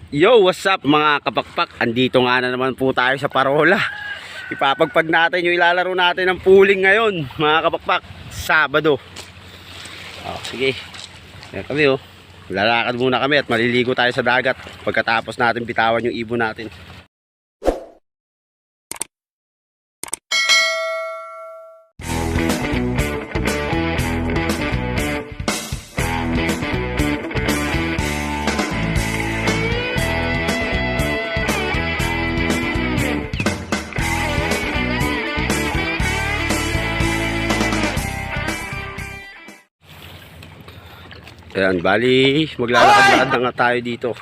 Yo, what's up mga kapakpak? Andito nga na naman po tayo sa Parola. Ipapagpag natin yung ilalaro natin ng pooling ngayon mga kapakpak. Sabado. Sige. Ayan kami Lalakad muna kami at maliligo tayo sa dagat pagkatapos natin bitawan yung ibon natin. Ayan, bali maglalakad-lakad na nga tayo dito.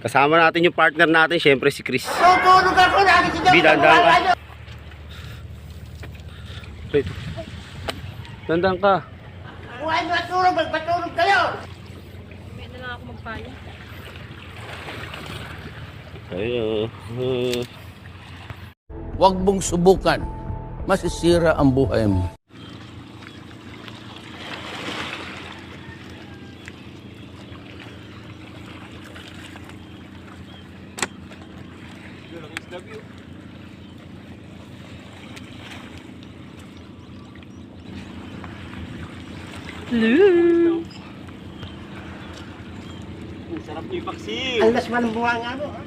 Kasama natin yung partner natin, syempre si Chris. Dandan ka. Dandan ka. Huwag matulog, magpatulog kayo! Pwede na ako magpayo. Huwag mong subukan. Masisira ang buhay mo. Hello. Sarap yung paksi. Ang lasman ng bunga nga mo, ha?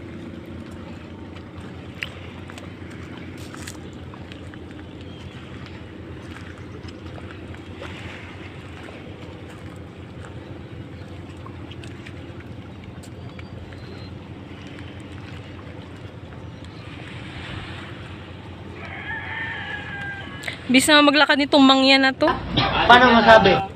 Bis na maglakad nitong mangyan na to. Paano masabi?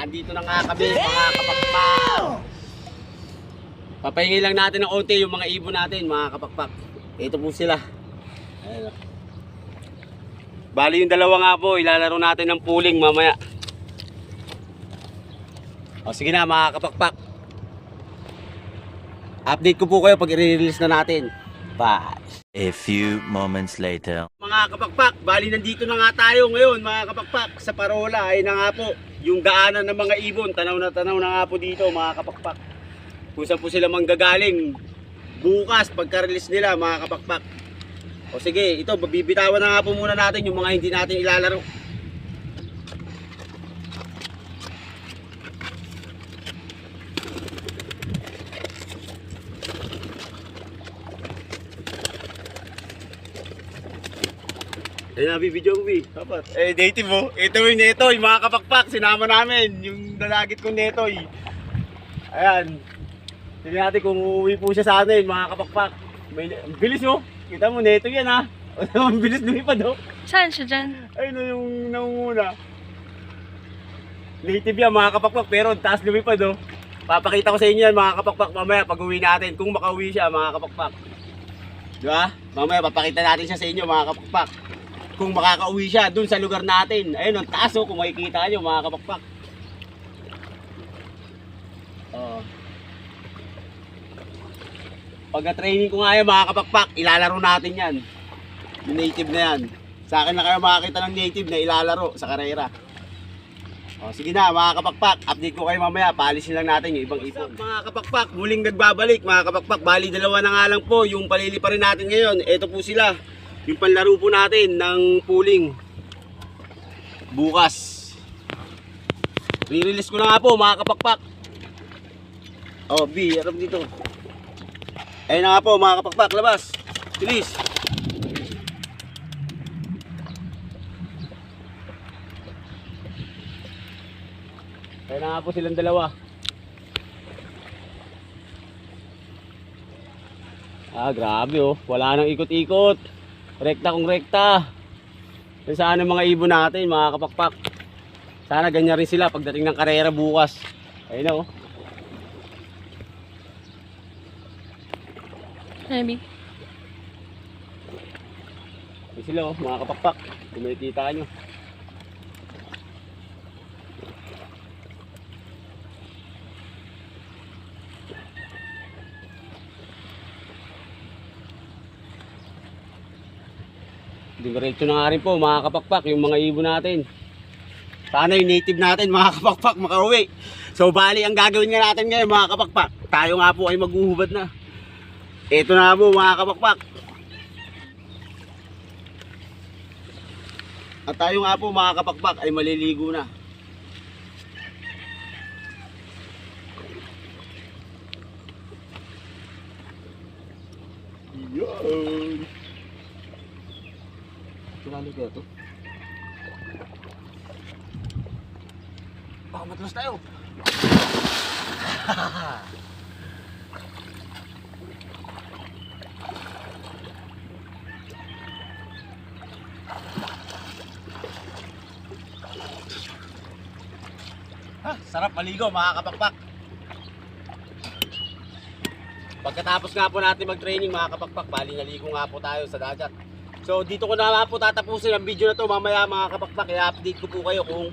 Andito na nga kami mga kapakpak. Papahingi lang natin ng onti yung mga ibon natin mga kapakpak. Ito po sila. Ayan. Bali yung dalawa nga po, ilalaro natin ng pooling mamaya. Sige na mga kapakpak. Update ko po kayo pag i-release na natin. Bye. A few moments later. Mga kapakpak, bali nandito na nga tayo ngayon mga kapakpak sa Parola. Ay na nga po, yung daanan ng mga ibon, tanaw na nga po dito mga kapakpak. Kung saan po sila manggagaling bukas pagka-release nila mga kapakpak. Sige, ito bibitawan na nga po muna natin yung mga hindi natin ilalaro. Ayun na, bibidyo ko, Dapat. Native Ito yung Netoy, mga kapakpak. Sinama namin yung dalagit kong Netoy. Ayan. Tignan natin kung uuwi po siya sa atin, mga kapakpak. Bilis Kita mo, Netoy yan ha. Ang bilis lumipad Saan siya dyan? Ayun yung nangunguna. Native yan, mga kapakpak. Pero taas lumipad Papakita ko sa inyo yan, mga kapakpak. Mamaya pag uwi natin, kung makauwi siya, mga kapakpak. Diba? Mamaya papakita natin siya sa inyo, mga kapakpak. Kung makakauwi siya dun sa lugar natin. Ayun, ang taas kung makikita nyo mga kapakpak. Pagka-training ko nga yan mga kapakpak, ilalaro natin yan. Yung native na yan. Sa akin na kayo makakita ng native na ilalaro sa karera. Sige na mga kapakpak, update ko kayo mamaya. Paalisin lang natin yung ibang ipon. Mga kapakpak, muling nagbabalik mga kapakpak. Bali dalawa na nga lang po yung palili pa rin natin ngayon. Ito po sila. Yung panlaro po natin ng pooling bukas. Re-release ko na nga po mga kapakpak. Harap dito. Ayun na nga po mga kapakpak, labas. Bilis. Ayun na nga po silang dalawa. Grabe wala nang ikot-ikot. Rekta kung rekta. Saan ang mga ibon natin mga kapakpak. Sana ganyan rin sila pagdating ng karera bukas. Ayun na oh. Sabi. Ayun sila oh, mga kapakpak. Kung makikita nyo. Diretso na nga rin po mga kapakpak yung mga ibon natin. Sana yung native natin mga kapakpak makauwi. So bali ang gagawin nga natin ngayon mga kapakpak, tayo nga po ay maghuhubad na. Ito na po mga kapakpak. At tayo nga po mga kapakpak ay maliligo na. Yun. Lalo kaya ito? Baka matras tayo. Sarap maligo mga kapakpak. Pagkatapos nga po natin mag-training mga kapakpak, bali naligo nga po tayo sa dagat. So dito ko na nga po tatapusin ang video na to mamaya mga kapakpak. Kaya update ko po kayo kung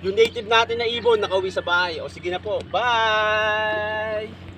yung native natin na ibon nakauwi sa bahay. O sige na po, bye!